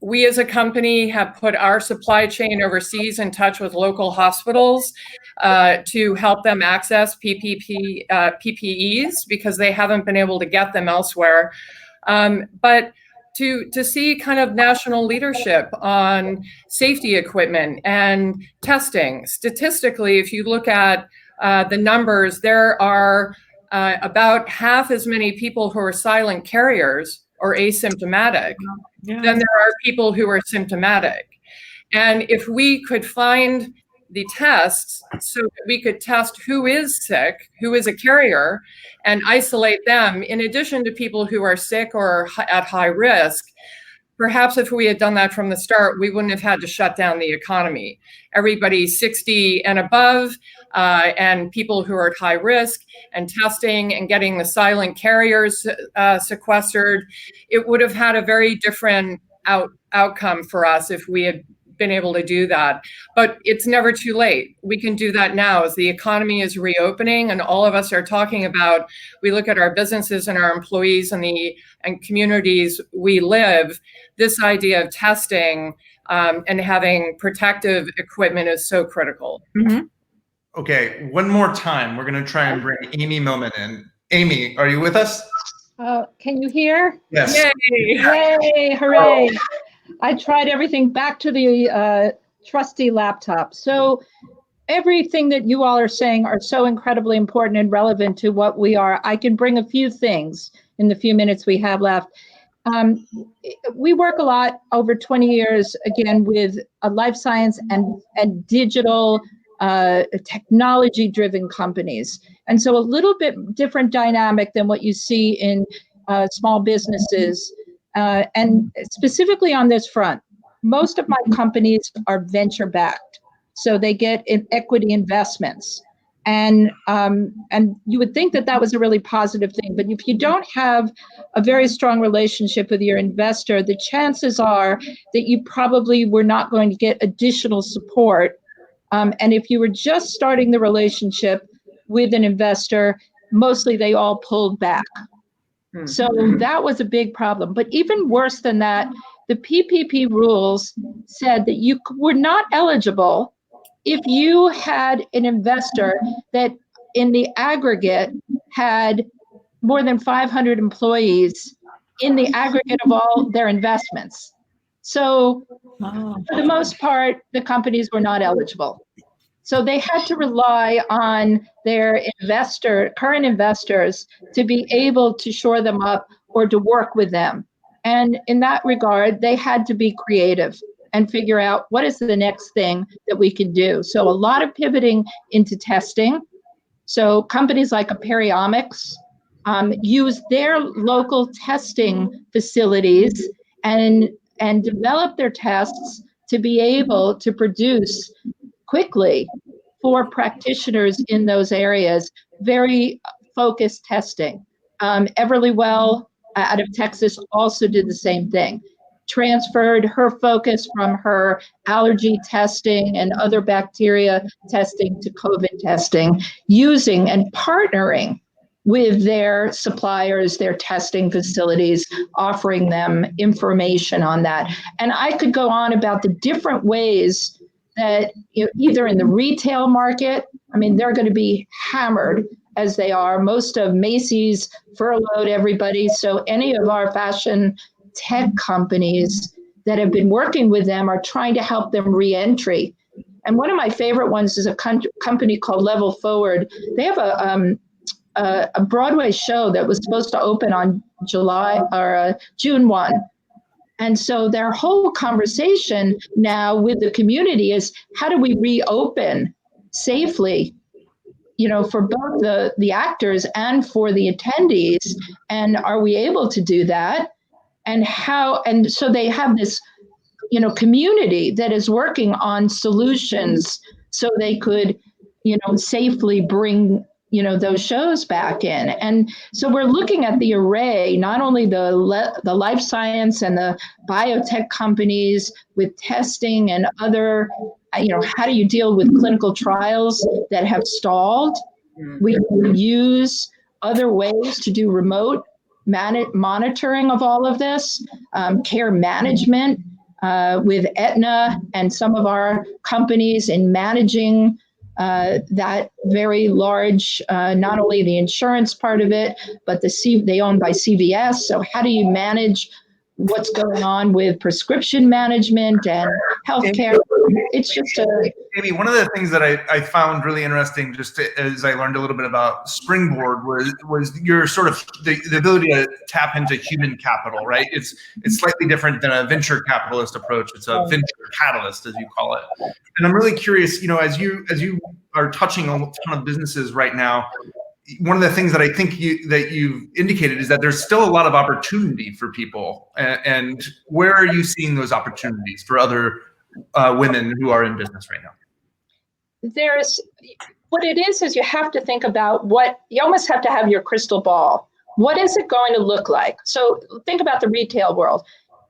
we as a company have put our supply chain overseas in touch with local hospitals to help them access PPEs because they haven't been able to get them elsewhere. But to see kind of national leadership on safety equipment and testing. Statistically, if you look at the numbers, there are about half as many people who are silent carriers or asymptomatic than there are people who are symptomatic. And if we could find the tests so that we could test who is sick, who is a carrier, and isolate them in addition to people who are sick or at high risk, perhaps if we had done that from the start, we wouldn't have had to shut down the economy. Everybody 60 and above, and people who are at high risk, and testing and getting the silent carriers sequestered, it would have had a very different outcome for us if we had been able to do that. But it's never too late. We can do that now as the economy is reopening and all of us are talking about, we look at our businesses and our employees and communities we live, this idea of testing and having protective equipment is so critical. Mm-hmm. Okay, one more time. We're going to try and bring Amy Millman in. Amy, are you with us? Can you hear? Yes. Yay! Yay, hooray. I tried everything back to the trusty laptop. So everything that you all are saying are so incredibly important and relevant to what we are. I can bring a few things in the few minutes we have left. We work a lot over 20 years, again, with life science and digital technology-driven companies. And so a little bit different dynamic than what you see in small businesses. And specifically on this front, most of my companies are venture-backed. So they get equity investments. And you would think that that was a really positive thing. But if you don't have a very strong relationship with your investor, the chances are that you probably were not going to get additional support. And if you were just starting the relationship with an investor, mostly they all pulled back. So that was a big problem. But even worse than that, the PPP rules said that you were not eligible if you had an investor that in the aggregate had more than 500 employees in the aggregate of all their investments. So for the most part, the companies were not eligible. So they had to rely on their current investors to be able to shore them up or to work with them. And in that regard, they had to be creative and figure out what is the next thing that we can do. So a lot of pivoting into testing. So companies like Periomics use their local testing facilities and develop their tests to be able to produce quickly for practitioners in those areas, very focused testing. Everlywell out of Texas also did the same thing, transferred her focus from her allergy testing and other bacteria testing to COVID testing, using and partnering with their suppliers, their testing facilities, offering them information on that. And I could go on about the different ways that either in the retail market, I mean, they're going to be hammered as they are. Most of Macy's furloughed everybody. So any of our fashion tech companies that have been working with them are trying to help them re-entry. And one of my favorite ones is a company called Level Forward. They have a Broadway show that was supposed to open on June 1. And so their whole conversation now with the community is how do we reopen safely, for both the actors and for the attendees? And are we able to do that? And how? And so they have this, community that is working on solutions so they could, safely bring those shows back in. And so we're looking at the array, not only the life science and the biotech companies with testing and other, how do you deal with clinical trials that have stalled? We can use other ways to do remote monitoring of all of this, care management with Aetna and some of our companies in managing that very large, not only the insurance part of it, but they own by CVS. So how do you manage what's going on with prescription management and healthcare? It's just Amy, one of the things that I found really interesting, as I learned a little bit about Springboard, was your sort of the ability to tap into human capital, right? It's slightly different than a venture capitalist approach. It's a venture catalyst, as you call it. And I'm really curious, as you are touching on a ton of businesses right now, one of the things that I think that you've indicated is that there's still a lot of opportunity for people. And where are you seeing those opportunities for other women who are in business right now? What it is you have to think about you almost have to have your crystal ball. What is it going to look like? So think about the retail world.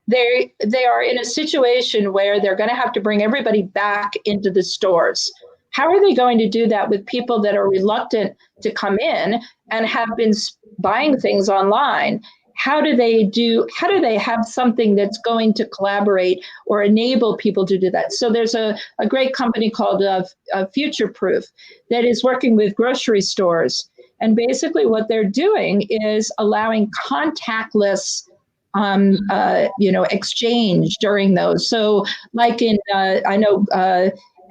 They are in a situation where they're going to have to bring everybody back into the stores. How are they going to do that with people that are reluctant to come in and have been buying things online? How do they have something that's going to collaborate or enable people to do that? So there's a great company called Future Proof that is working with grocery stores. And basically what they're doing is allowing contactless exchange during those. So like I know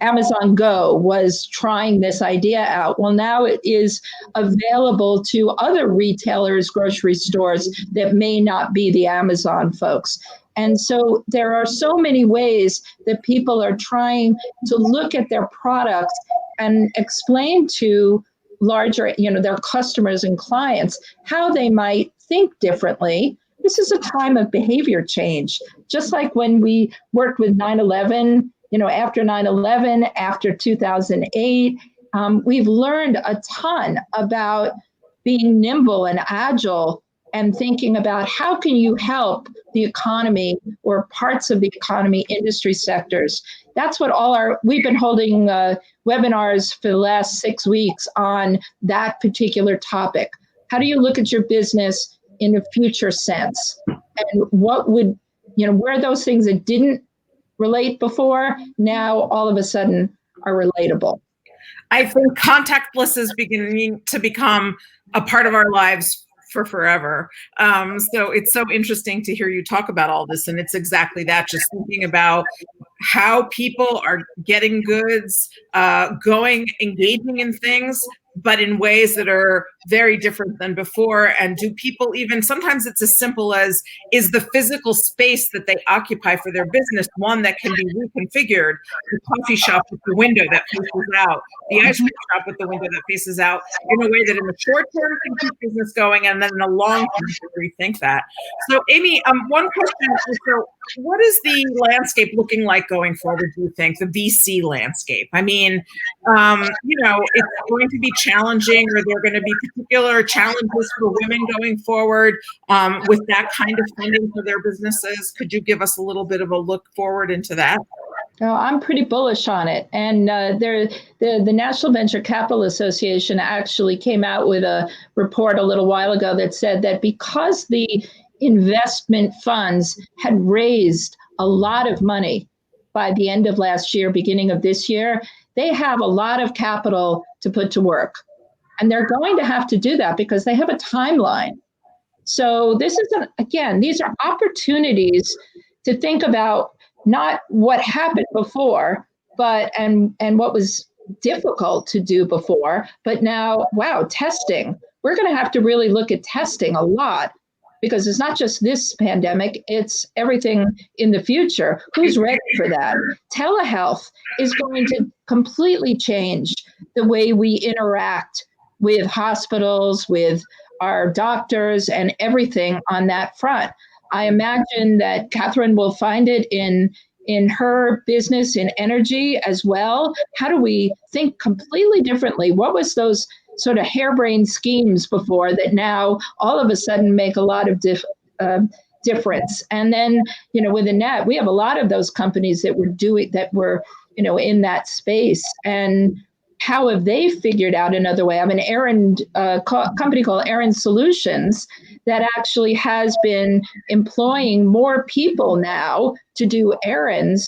Amazon Go was trying this idea out. Well, now it is available to other retailers, grocery stores that may not be the Amazon folks. And so there are so many ways that people are trying to look at their products and explain to larger, their customers and clients how they might think differently. This is a time of behavior change. Just like when we worked with 9/11, after 9/11, after 2008, we've learned a ton about being nimble and agile and thinking about how can you help the economy or parts of the economy, industry sectors. That's what we've been holding webinars for the last 6 weeks on that particular topic. How do you look at your business in a future sense? And what would, where those things that didn't relate before, now all of a sudden are relatable. I think contactless is beginning to become a part of our lives for forever. So it's so interesting to hear you talk about all this. And it's exactly that, just thinking about how people are getting goods, engaging in things, but in ways that are very different than before. And do people even, sometimes it's as simple as, is the physical space that they occupy for their business one that can be reconfigured? The coffee shop with the window that faces out, the ice cream shop with the window that faces out, in a way that in the short term can keep business going, and then in the long term to rethink that. So Amy, one question is, so what is the landscape looking like going forward, do you think, the VC landscape? I mean, it's going to be challenging, or there are going to be particular challenges for women going forward with that kind of funding for their businesses. Could you give us a little bit of a look forward into that? No, I'm pretty bullish on it. And the National Venture Capital Association actually came out with a report a little while ago that said that because the investment funds had raised a lot of money by the end of last year, beginning of this year, they have a lot of capital to put to work. And they're going to have to do that because they have a timeline. So this is, these are opportunities to think about not what happened before, but and what was difficult to do before, but now, wow, testing. We're going to have to really look at testing a lot, because it's not just this pandemic, it's everything in the future. Who's ready for that? Telehealth is going to completely change the way we interact with hospitals, with our doctors, and everything on that front. I imagine that Catherine will find it in her business, in energy as well. How do we think completely differently? What was those sort of harebrained schemes before that now all of a sudden make a lot of difference? And then, with the net, we have a lot of those companies that were in that space. And how have they figured out another way? I mean, a company called Aaron Solutions that actually has been employing more people now to do errands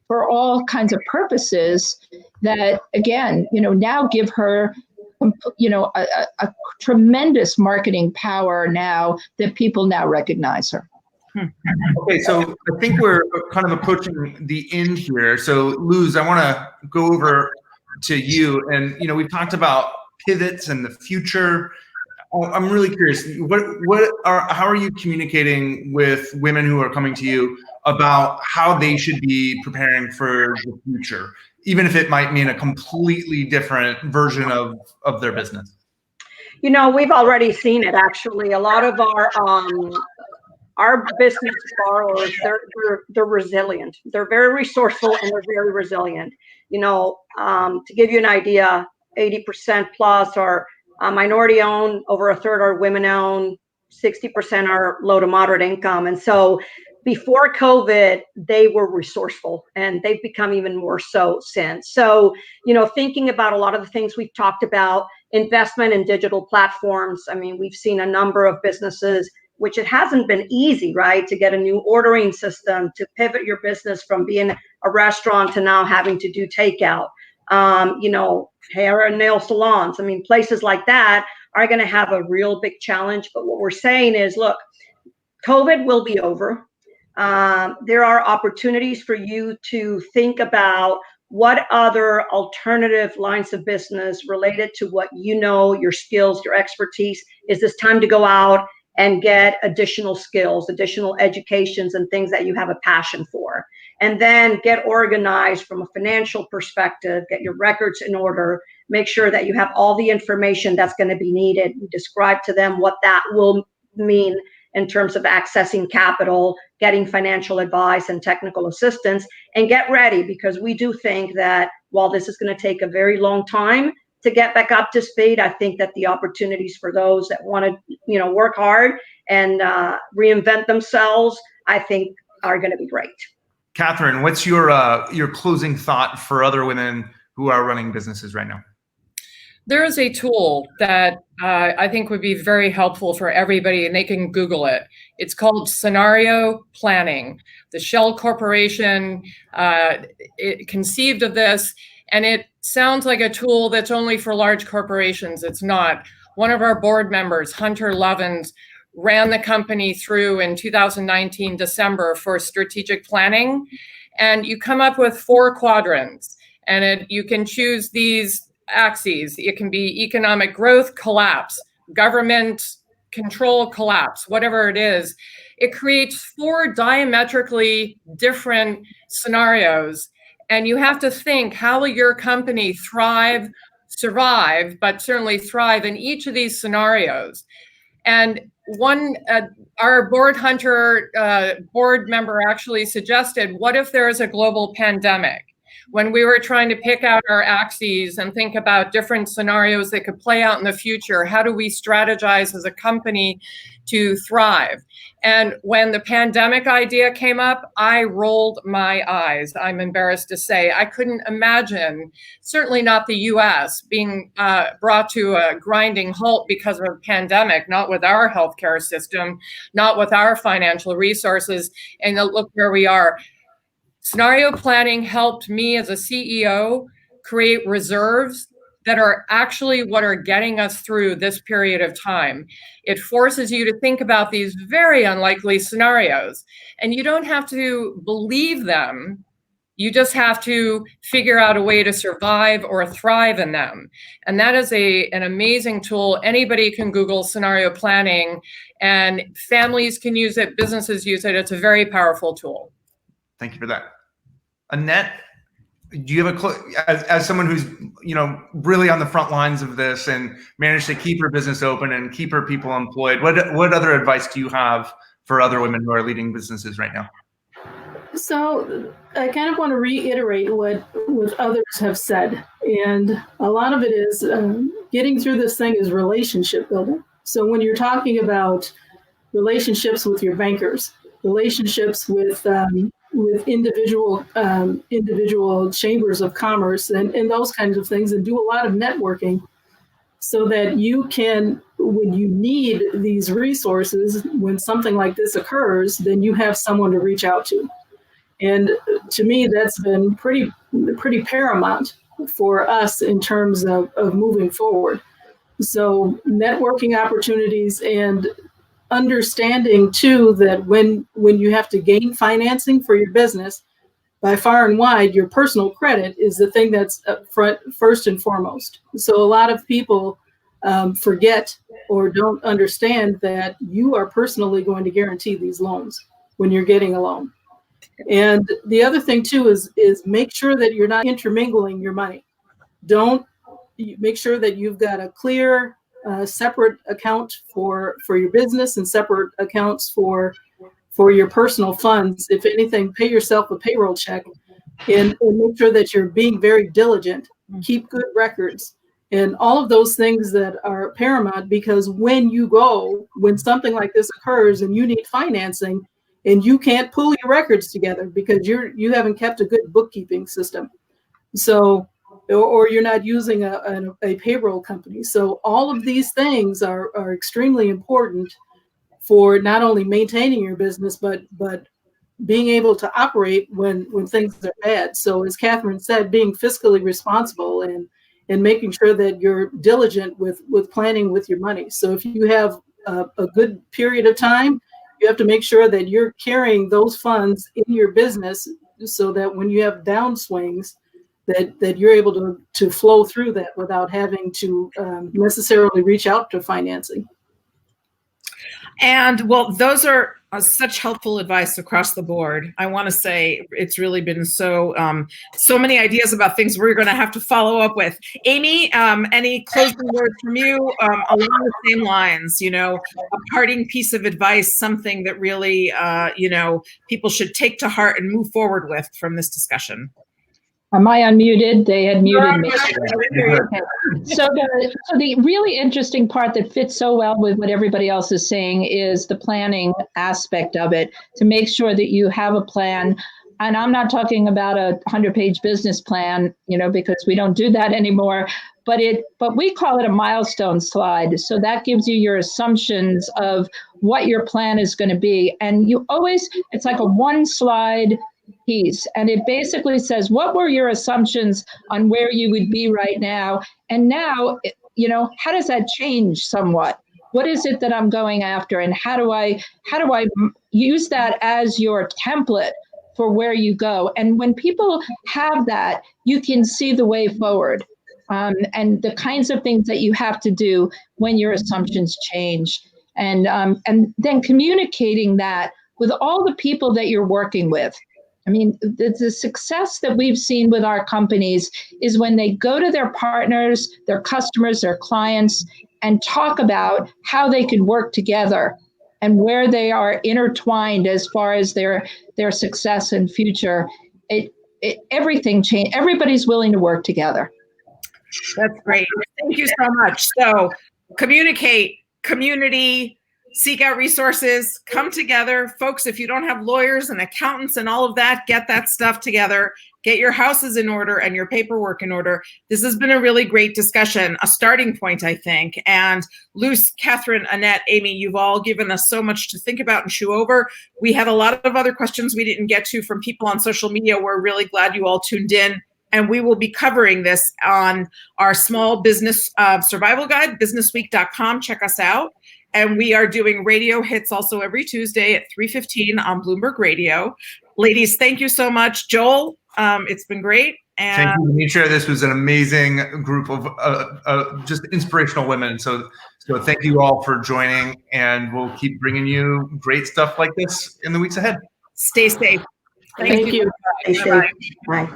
for all kinds of purposes that, again, now give her a tremendous marketing power now that people now recognize her. Okay, so I think we're kind of approaching the end here. So Luz, I want to go over to you, and we've talked about pivots and the future. I'm really curious, how are you communicating with women who are coming to you about how they should be preparing for the future, even if it might mean a completely different version of their business? We've already seen it, actually. A lot of our business borrowers, they're resilient. They're very resourceful, and they're very resilient. To give you an idea, 80% plus are minority owned, over a third are women owned, 60% are low to moderate income. And so before COVID, they were resourceful, and they've become even more so since. So, thinking about a lot of the things we've talked about, investment in digital platforms. I mean, we've seen a number of businesses, which it hasn't been easy, right, to get a new ordering system, to pivot your business from being a restaurant to now having to do takeout. Hair and nail salons. I mean, places like that are going to have a real big challenge. But what we're saying is, look, COVID will be over. There are opportunities for you to think about what other alternative lines of business related to what your skills, your expertise. Is this time to go out and get additional skills, additional educations, and things that you have a passion for? And then get organized from a financial perspective, get your records in order, make sure that you have all the information that's going to be needed. You describe to them what that will mean in terms of accessing capital, getting financial advice and technical assistance, and get ready, because we do think that while this is going to take a very long time, to get back up to speed. I think that the opportunities for those that want to, work hard and reinvent themselves, I think are going to be great. Catherine, what's your closing thought for other women who are running businesses right now? There is a tool that I think would be very helpful for everybody, and they can Google it. It's called scenario planning. The Shell Corporation it conceived of this, and it sounds like a tool that's only for large corporations. It's not. One of our board members, Hunter Lovins, ran the company through in 2019 December for strategic planning, and you come up with 4 quadrants, and you can choose these axes. It can be economic growth, collapse, government control, collapse, whatever it is. It creates 4 diametrically different scenarios, and you have to think, how will your company thrive, survive, but certainly thrive in each of these scenarios? And our board member actually suggested, what if there is a global pandemic? When we were trying to pick out our axes and think about different scenarios that could play out in the future, how do we strategize as a company to thrive? And when the pandemic idea came up, I rolled my eyes. I'm embarrassed to say. I couldn't imagine, certainly not the US, being brought to a grinding halt because of a pandemic, not with our healthcare system, not with our financial resources, and look where we are. Scenario planning helped me as a CEO create reserves that are actually what are getting us through this period of time. It forces you to think about these very unlikely scenarios, and you don't have to believe them. You just have to figure out a way to survive or thrive in them. And that is an amazing tool. Anybody can Google scenario planning, and families can use it, businesses use it. It's a very powerful tool. Thank you for that. Annette, do you have as someone who's really on the front lines of this and managed to keep her business open and keep her people employed, what other advice do you have for other women who are leading businesses right now? So I kind of want to reiterate what others have said, and a lot of it is getting through this thing is relationship building. So when you're talking about relationships with your bankers, relationships with individual chambers of commerce and those kinds of things, and do a lot of networking so that you can, when you need these resources, when something like this occurs, then you have someone to reach out to. And to me, that's been pretty paramount for us in terms of moving forward. So networking opportunities, and understanding too that when you have to gain financing for your business, by far and wide, your personal credit is the thing that's first and foremost. So a lot of people forget or don't understand that you are personally going to guarantee these loans when you're getting a loan. And the other thing too is make sure that you're not intermingling your money. Make sure that you've got a clear separate account for your business and separate accounts for your personal funds. If anything, pay yourself a payroll check and make sure that you're being very diligent. Keep good records and all of those things that are paramount, because when something like this occurs and you need financing and you can't pull your records together because you haven't kept a good bookkeeping system. So, or you're not using a payroll company. So all of these things are extremely important for not only maintaining your business, but being able to operate when things are bad. So as Catherine said, being fiscally responsible and making sure that you're diligent with planning with your money. So if you have a good period of time, you have to make sure that you're carrying those funds in your business so that when you have downswings, that you're able to flow through that without having to necessarily reach out to financing. And well, those are such helpful advice across the board. I want to say it's really been so many ideas about things we're going to have to follow up with. Amy, any closing words from you along the same lines? A parting piece of advice, something that really people should take to heart and move forward with from this discussion. Am I unmuted? They had muted me. You're Okay. So the really interesting part that fits so well with what everybody else is saying is the planning aspect of it, to make sure that you have a plan. And I'm not talking about a 100-page business plan, because we don't do that anymore. But we call it a milestone slide. So that gives you your assumptions of what your plan is going to be. And it's like a one slide piece. And it basically says, what were your assumptions on where you would be right now? And now, how does that change somewhat? What is it that I'm going after? And how do I use that as your template for where you go? And when people have that, you can see the way forward. And the kinds of things that you have to do when your assumptions change. And then communicating that with all the people that you're working with. I mean, the success that we've seen with our companies is when they go to their partners, their customers, their clients, and talk about how they could work together and where they are intertwined as far as their success and future. Everything changed. Everybody's willing to work together. That's great. Thank you so much. So communicate, community, seek out resources, come together. Folks, if you don't have lawyers and accountants and all of that, get that stuff together. Get your houses in order and your paperwork in order. This has been a really great discussion, a starting point, I think. And Luce, Catherine, Annette, Amy, you've all given us so much to think about and chew over. We had a lot of other questions we didn't get to from people on social media. We're really glad you all tuned in. And we will be covering this on our small business survival guide, businessweek.com. Check us out. And we are doing radio hits also every Tuesday at 3:15 on Bloomberg Radio. Ladies, thank you so much. Joel, it's been great. And thank you, Demetra. This was an amazing group of just inspirational women. So thank you all for joining, and we'll keep bringing you great stuff like this in the weeks ahead. Stay safe. Thank you. Stay safe. Bye.